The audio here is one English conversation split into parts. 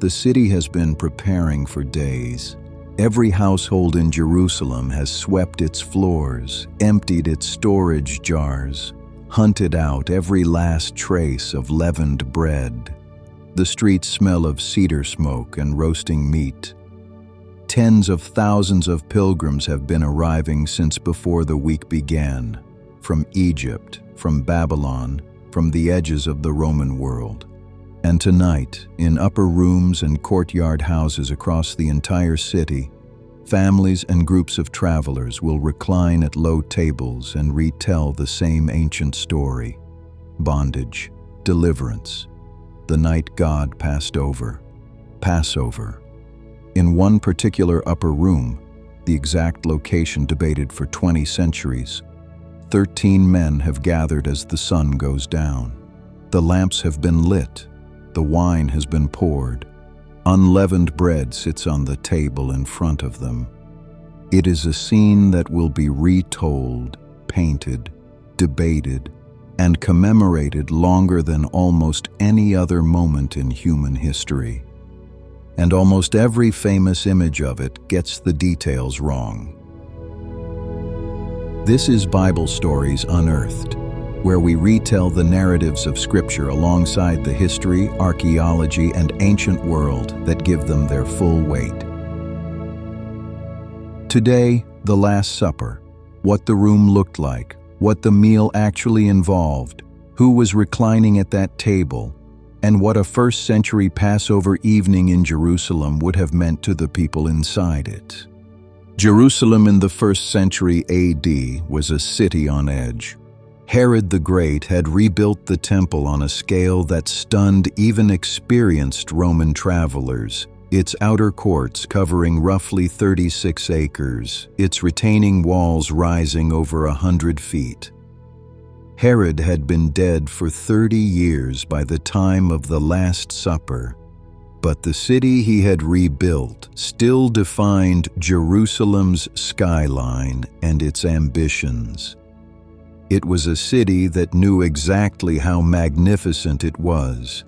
The city has been preparing for days. Every household in Jerusalem has swept its floors, emptied its storage jars, hunted out every last trace of leavened bread. The streets smell of cedar smoke and roasting meat. Tens of thousands of pilgrims have been arriving since before the week began, from Egypt, from Babylon, from the edges of the Roman world. And tonight, in upper rooms and courtyard houses across the entire city, families and groups of travelers will recline at low tables and retell the same ancient story: bondage, deliverance, the night God passed over, Passover. In one particular upper room, the exact location debated for 20 centuries, 13 men have gathered as the sun goes down. The lamps have been lit, the wine has been poured, unleavened bread sits on the table in front of them. It is a scene that will be retold, painted, debated, and commemorated longer than almost any other moment in human history. And almost every famous image of it gets the details wrong. This is Bible Stories Unearthed, where we retell the narratives of Scripture alongside the history, archaeology, and ancient world that give them their full weight. Today, the Last Supper, what the room looked like, what the meal actually involved, who was reclining at that table, and what a first-century Passover evening in Jerusalem would have meant to the people inside it. Jerusalem in the 1st century AD was a city on edge. Herod the Great had rebuilt the temple on a scale that stunned even experienced Roman travelers, its outer courts covering roughly 36 acres, its retaining walls rising over 100 feet. Herod had been dead for 30 years by the time of the Last Supper, but the city he had rebuilt still defined Jerusalem's skyline and its ambitions. It was a city that knew exactly how magnificent it was,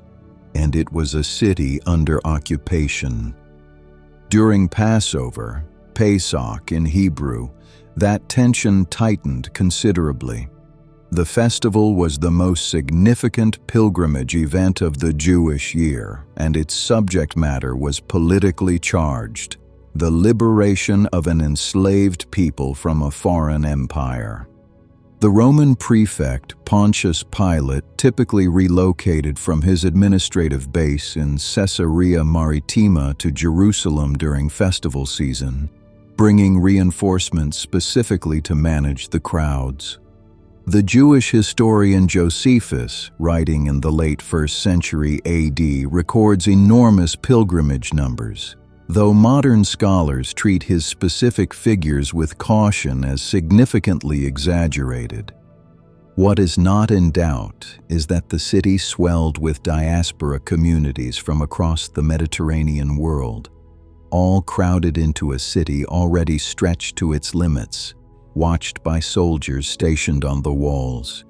and it was a city under occupation. During Passover, Pesach in Hebrew, that tension tightened considerably. The festival was the most significant pilgrimage event of the Jewish year, and its subject matter was politically charged: the liberation of an enslaved people from a foreign empire. The Roman prefect Pontius Pilate typically relocated from his administrative base in Caesarea Maritima to Jerusalem during festival season, bringing reinforcements specifically to manage the crowds. The Jewish historian Josephus, writing in the late 1st century AD, records enormous pilgrimage numbers, though modern scholars treat his specific figures with caution as significantly exaggerated. What is not in doubt is that the city swelled with diaspora communities from across the Mediterranean world, all crowded into a city already stretched to its limits, watched by soldiers stationed on the walls.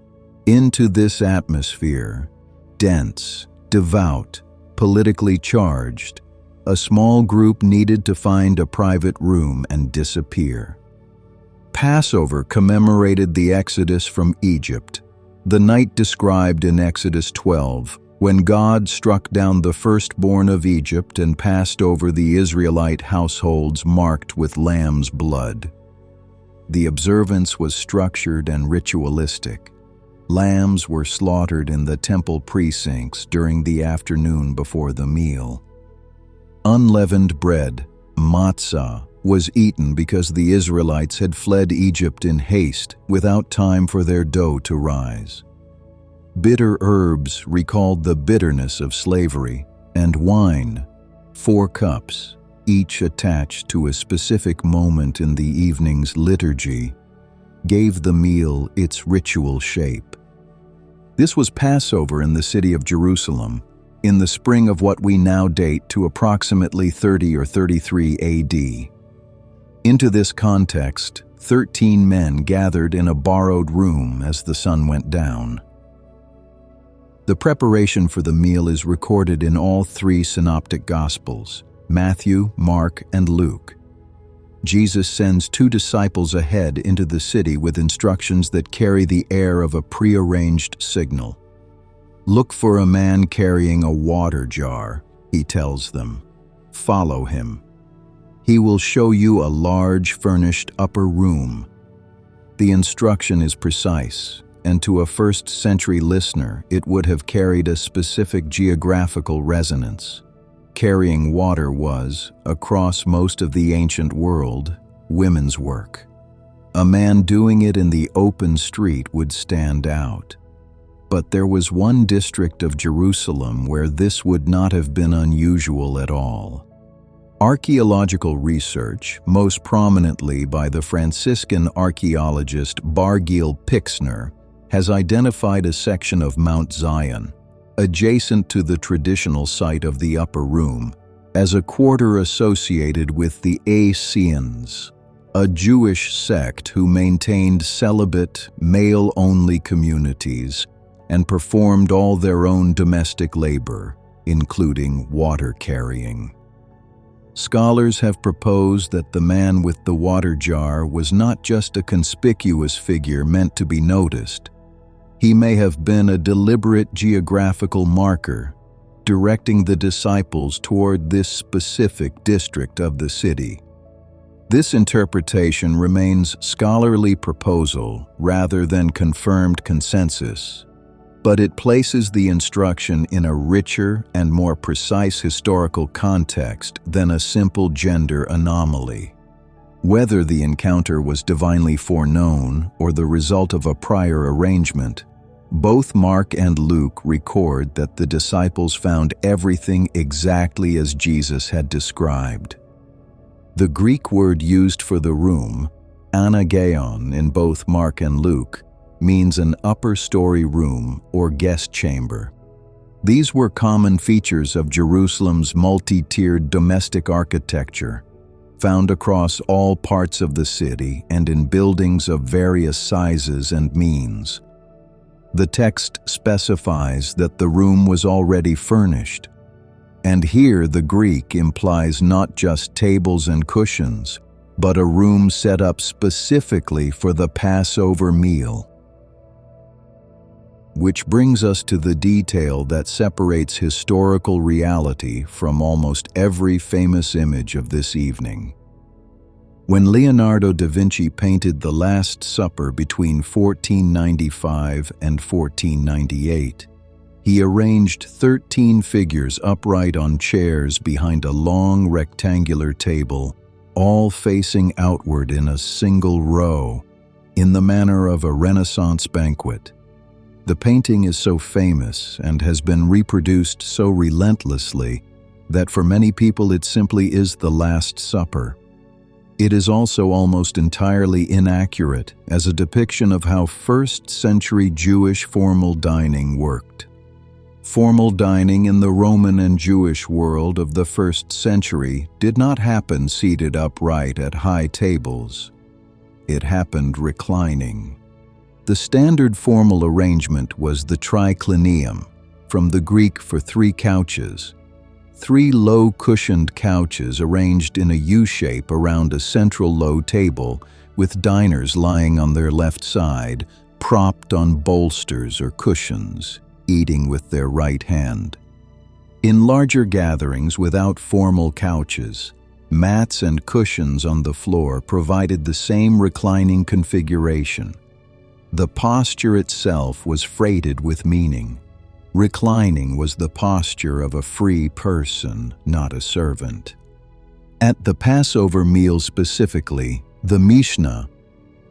Into this atmosphere, dense, devout, politically charged, a small group needed to find a private room and disappear. Passover commemorated the Exodus from Egypt, the night described in Exodus 12, when God struck down the firstborn of Egypt and passed over the Israelite households marked with lamb's blood. The observance was structured and ritualistic. Lambs were slaughtered in the temple precincts during the afternoon before the meal. Unleavened bread, matzah, was eaten because the Israelites had fled Egypt in haste without time for their dough to rise. Bitter herbs recalled the bitterness of slavery, and wine, 4 cups, each attached to a specific moment in the evening's liturgy, gave the meal its ritual shape. This was Passover in the city of Jerusalem, in the spring of what we now date to approximately 30 or 33 AD. Into this context, 13 men gathered in a borrowed room as the sun went down. The preparation for the meal is recorded in all three Synoptic Gospels, Matthew, Mark, and Luke. Jesus sends two disciples ahead into the city with instructions that carry the air of a prearranged signal. "Look for a man carrying a water jar," he tells them. "Follow him. He will show you a large furnished upper room." The instruction is precise, and to a first-century listener, it would have carried a specific geographical resonance. Carrying water was, across most of the ancient world, women's work. A man doing it in the open street would stand out. But there was one district of Jerusalem where this would not have been unusual at all. Archaeological research, most prominently by the Franciscan archaeologist Bargil Pixner, has identified a section of Mount Zion, adjacent to the traditional site of the upper room, as a quarter associated with the Essenes, a Jewish sect who maintained celibate, male-only communities and performed all their own domestic labor, including water carrying. Scholars have proposed that the man with the water jar was not just a conspicuous figure meant to be noticed. He may have been a deliberate geographical marker, directing the disciples toward this specific district of the city. This interpretation remains scholarly proposal rather than confirmed consensus, but it places the instruction in a richer and more precise historical context than a simple gender anomaly. Whether the encounter was divinely foreknown or the result of a prior arrangement, both Mark and Luke record that the disciples found everything exactly as Jesus had described. The Greek word used for the room, anageion in both Mark and Luke, means an upper-story room or guest chamber. These were common features of Jerusalem's multi-tiered domestic architecture, found across all parts of the city and in buildings of various sizes and means. The text specifies that the room was already furnished, and here the Greek implies not just tables and cushions, but a room set up specifically for the Passover meal. Which brings us to the detail that separates historical reality from almost every famous image of this evening. When Leonardo da Vinci painted The Last Supper between 1495 and 1498, he arranged 13 figures upright on chairs behind a long rectangular table, all facing outward in a single row, in the manner of a Renaissance banquet. The painting is so famous and has been reproduced so relentlessly that for many people it simply is the Last Supper. It is also almost entirely inaccurate as a depiction of how first-century Jewish formal dining worked. Formal dining in the Roman and Jewish world of the first century did not happen seated upright at high tables. It happened reclining. The standard formal arrangement was the triclinium, from the Greek for three couches. Three low-cushioned couches arranged in a U-shape around a central low table, with diners lying on their left side, propped on bolsters or cushions, eating with their right hand. In larger gatherings without formal couches, mats and cushions on the floor provided the same reclining configuration. The posture itself was freighted with meaning. Reclining was the posture of a free person, not a servant. At the Passover meal specifically, the Mishnah,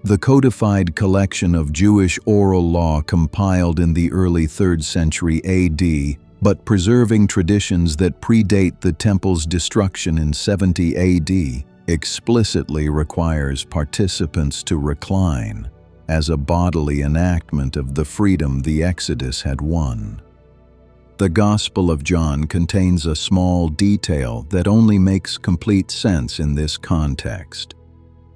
the codified collection of Jewish oral law compiled in the early 3rd century AD, but preserving traditions that predate the temple's destruction in 70 AD, explicitly requires participants to recline, as a bodily enactment of the freedom the Exodus had won. The Gospel of John contains a small detail that only makes complete sense in this context.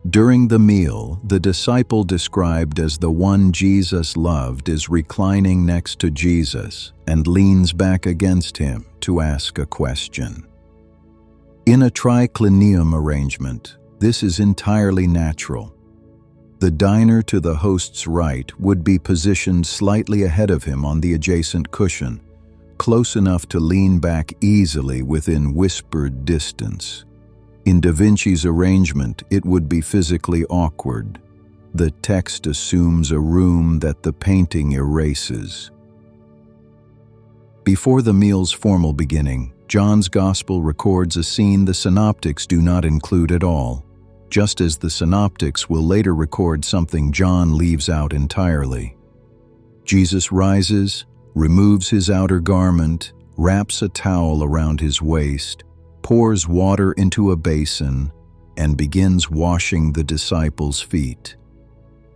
During the meal, the disciple described as the one Jesus loved is reclining next to Jesus and leans back against him to ask a question. In a triclinium arrangement, this is entirely natural. The diner to the host's right would be positioned slightly ahead of him on the adjacent cushion, close enough to lean back easily within whispered distance. In Da Vinci's arrangement, it would be physically awkward. The text assumes a room that the painting erases. Before the meal's formal beginning, John's Gospel records a scene the Synoptics do not include at all, just as the Synoptics will later record something John leaves out entirely. Jesus rises, removes his outer garment, wraps a towel around his waist, pours water into a basin, and begins washing the disciples' feet.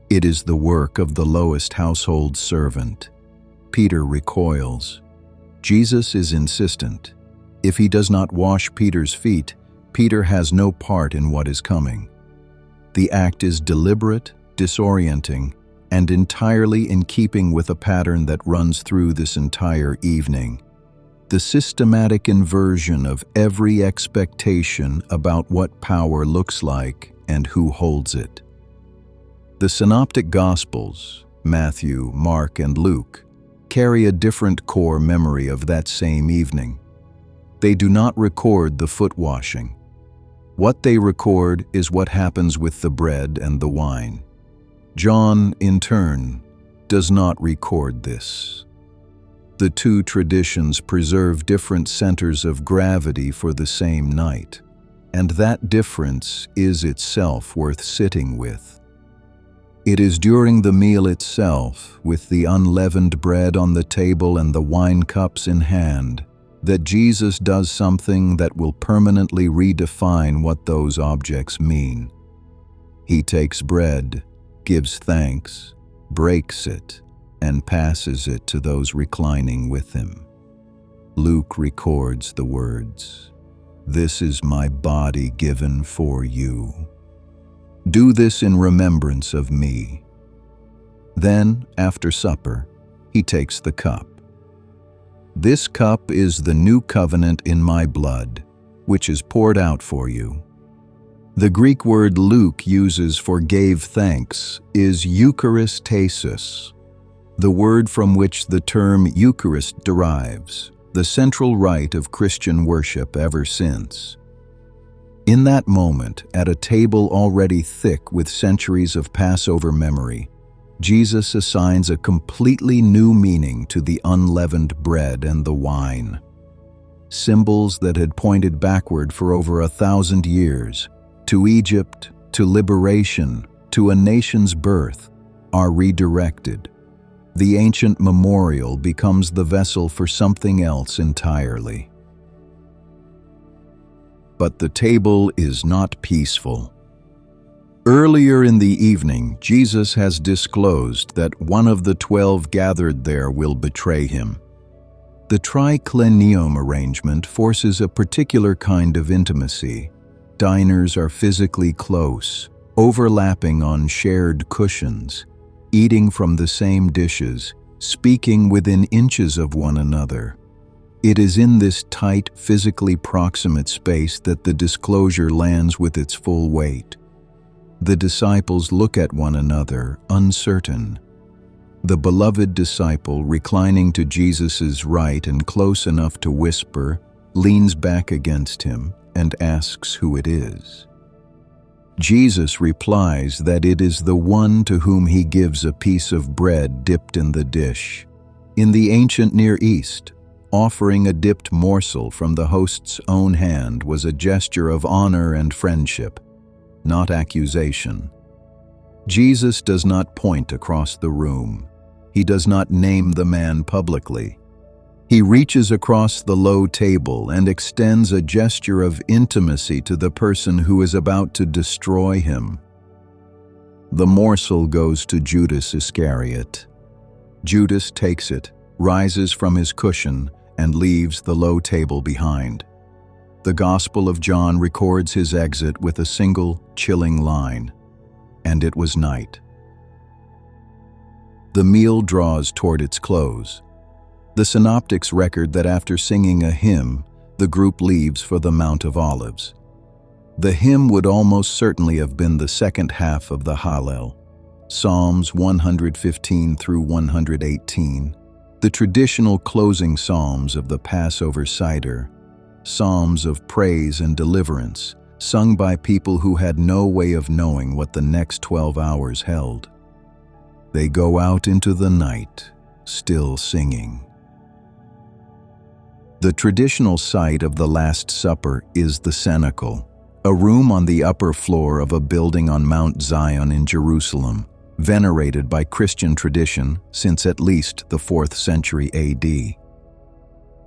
It is the work of the lowest household servant. Peter recoils. Jesus is insistent. If he does not wash Peter's feet, Peter has no part in what is coming. The act is deliberate, disorienting, and entirely in keeping with a pattern that runs through this entire evening. The systematic inversion of every expectation about what power looks like and who holds it. The Synoptic Gospels, Matthew, Mark, and Luke, carry a different core memory of that same evening. They do not record the foot washing. What they record is what happens with the bread and the wine. John, in turn, does not record this. The two traditions preserve different centers of gravity for the same night, and that difference is itself worth sitting with. It is during the meal itself, with the unleavened bread on the table and the wine cups in hand, that Jesus does something that will permanently redefine what those objects mean. He takes bread, gives thanks, breaks it, and passes it to those reclining with him. Luke records the words, "This is my body given for you. Do this in remembrance of me." Then, after supper, he takes the cup. "This cup is the new covenant in my blood, which is poured out for you." The Greek word Luke uses for gave thanks is eucharistasis, the word from which the term Eucharist derives, the central rite of Christian worship ever since. In that moment, at a table already thick with centuries of Passover memory, Jesus assigns a completely new meaning to the unleavened bread and the wine. Symbols that had pointed backward for over 1,000 years, to Egypt, to liberation, to a nation's birth, are redirected. The ancient memorial becomes the vessel for something else entirely. But the table is not peaceful. Earlier in the evening, Jesus has disclosed that one of the 12 gathered there will betray him. The triclinium arrangement forces a particular kind of intimacy. Diners are physically close, overlapping on shared cushions, eating from the same dishes, speaking within inches of one another. It is in this tight, physically proximate space that the disclosure lands with its full weight. The disciples look at one another, uncertain. The beloved disciple, reclining to Jesus' right and close enough to whisper, leans back against him and asks who it is. Jesus replies that it is the one to whom he gives a piece of bread dipped in the dish. In the ancient Near East, offering a dipped morsel from the host's own hand was a gesture of honor and friendship, not accusation. Jesus does not point across the room. He does not name the man publicly. He reaches across the low table and extends a gesture of intimacy to the person who is about to destroy him. The morsel goes to Judas Iscariot. Judas takes it, rises from his cushion, and leaves the low table behind. The Gospel of John records his exit with a single, chilling line, and it was night. The meal draws toward its close. The Synoptics record that after singing a hymn, the group leaves for the Mount of Olives. The hymn would almost certainly have been the second half of the Hallel, Psalms 115 through 118, the traditional closing psalms of the Passover Seder, psalms of praise and deliverance, sung by people who had no way of knowing what the next 12 hours held. They go out into the night, still singing. The traditional site of the Last Supper is the cenacle, a room on the upper floor of a building on Mount Zion in Jerusalem, venerated by Christian tradition since at least the 4th century AD.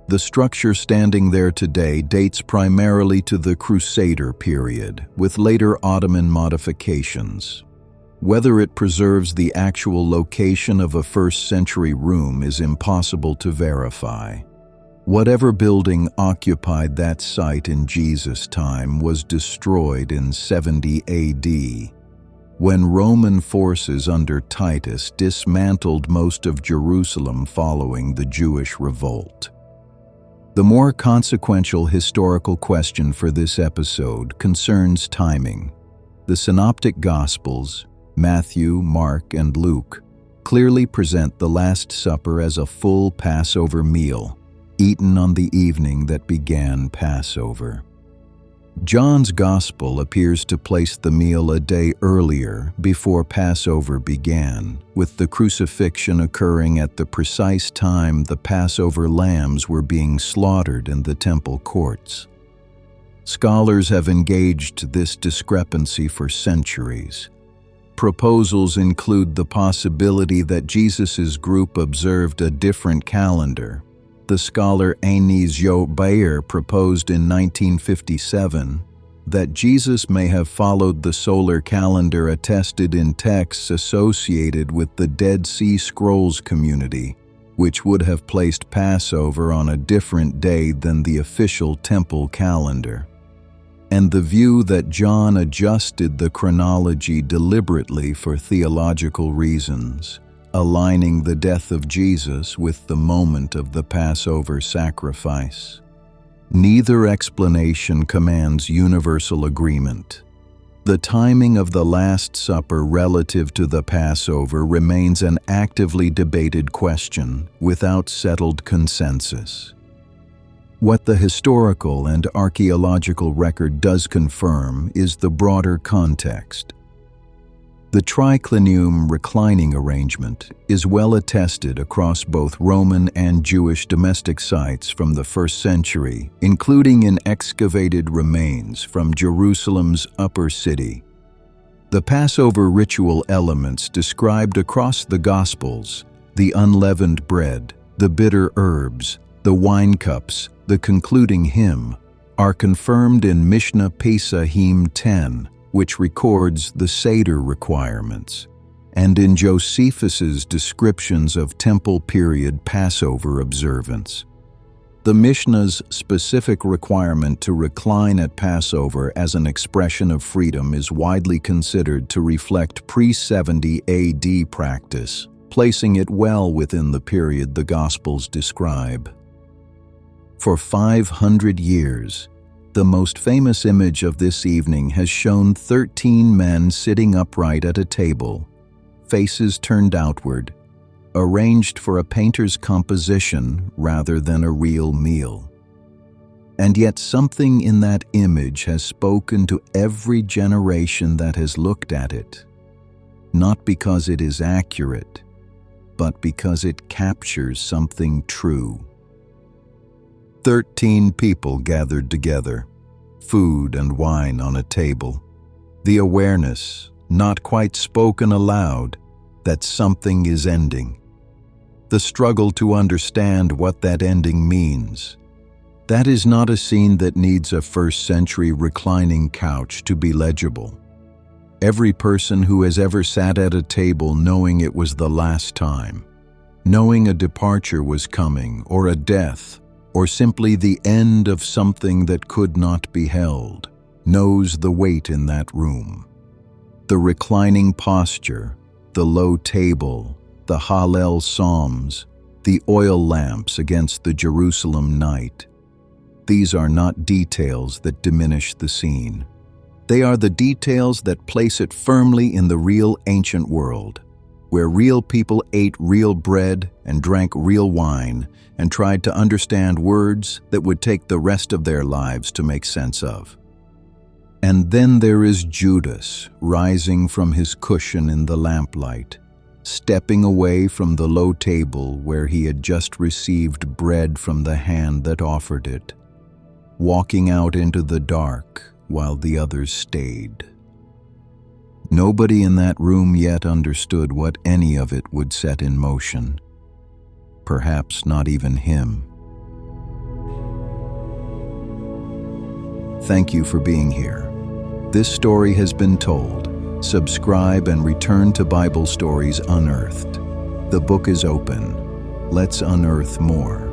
The structure standing there today dates primarily to the Crusader period, with later Ottoman modifications. Whether it preserves the actual location of a 1st century room is impossible to verify. Whatever building occupied that site in Jesus' time was destroyed in 70 AD, when Roman forces under Titus dismantled most of Jerusalem following the Jewish revolt. The more consequential historical question for this episode concerns timing. The Synoptic Gospels, Matthew, Mark, and Luke, clearly present the Last Supper as a full Passover meal, eaten on the evening that began Passover. John's Gospel appears to place the meal a day earlier, before Passover began, with the crucifixion occurring at the precise time the Passover lambs were being slaughtered in the temple courts. Scholars have engaged this discrepancy for centuries. Proposals include the possibility that Jesus' group observed a different calendar. The scholar Agnès Jo-Bayer proposed in 1957 that Jesus may have followed the solar calendar attested in texts associated with the Dead Sea Scrolls community, which would have placed Passover on a different day than the official temple calendar. And the view that John adjusted the chronology deliberately for theological reasons, aligning the death of Jesus with the moment of the Passover sacrifice. Neither explanation commands universal agreement. The timing of the Last Supper relative to the Passover remains an actively debated question without settled consensus. What the historical and archaeological record does confirm is the broader context. The triclinium reclining arrangement is well attested across both Roman and Jewish domestic sites from the 1st century, including in excavated remains from Jerusalem's upper city. The Passover ritual elements described across the Gospels, the unleavened bread, the bitter herbs, the wine cups, the concluding hymn, are confirmed in Mishnah Pesachim 10, which records the Seder requirements, and in Josephus's descriptions of temple-period Passover observance. The Mishnah's specific requirement to recline at Passover as an expression of freedom is widely considered to reflect pre-70 AD practice, placing it well within the period the Gospels describe. For 500 years, the most famous image of this evening has shown 13 men sitting upright at a table, faces turned outward, arranged for a painter's composition rather than a real meal. And yet something in that image has spoken to every generation that has looked at it, not because it is accurate, but because it captures something true. 13 people gathered together, food and wine on a table. The awareness, not quite spoken aloud, that something is ending. The struggle to understand what that ending means. That is not a scene that needs a 1st century reclining couch to be legible. Every person who has ever sat at a table knowing it was the last time, knowing a departure was coming, or a death, or simply the end of something that could not be held, knows the weight in that room. The reclining posture, the low table, the Hallel psalms, the oil lamps against the Jerusalem night. These are not details that diminish the scene. They are the details that place it firmly in the real ancient world, where real people ate real bread and drank real wine and tried to understand words that would take the rest of their lives to make sense of. And then there is Judas, rising from his cushion in the lamplight, stepping away from the low table where he had just received bread from the hand that offered it, walking out into the dark while the others stayed. Nobody in that room yet understood what any of it would set in motion. Perhaps not even him. Thank you for being here. This story has been told. Subscribe and return to Bible Stories Unearthed. The book is open. Let's unearth more.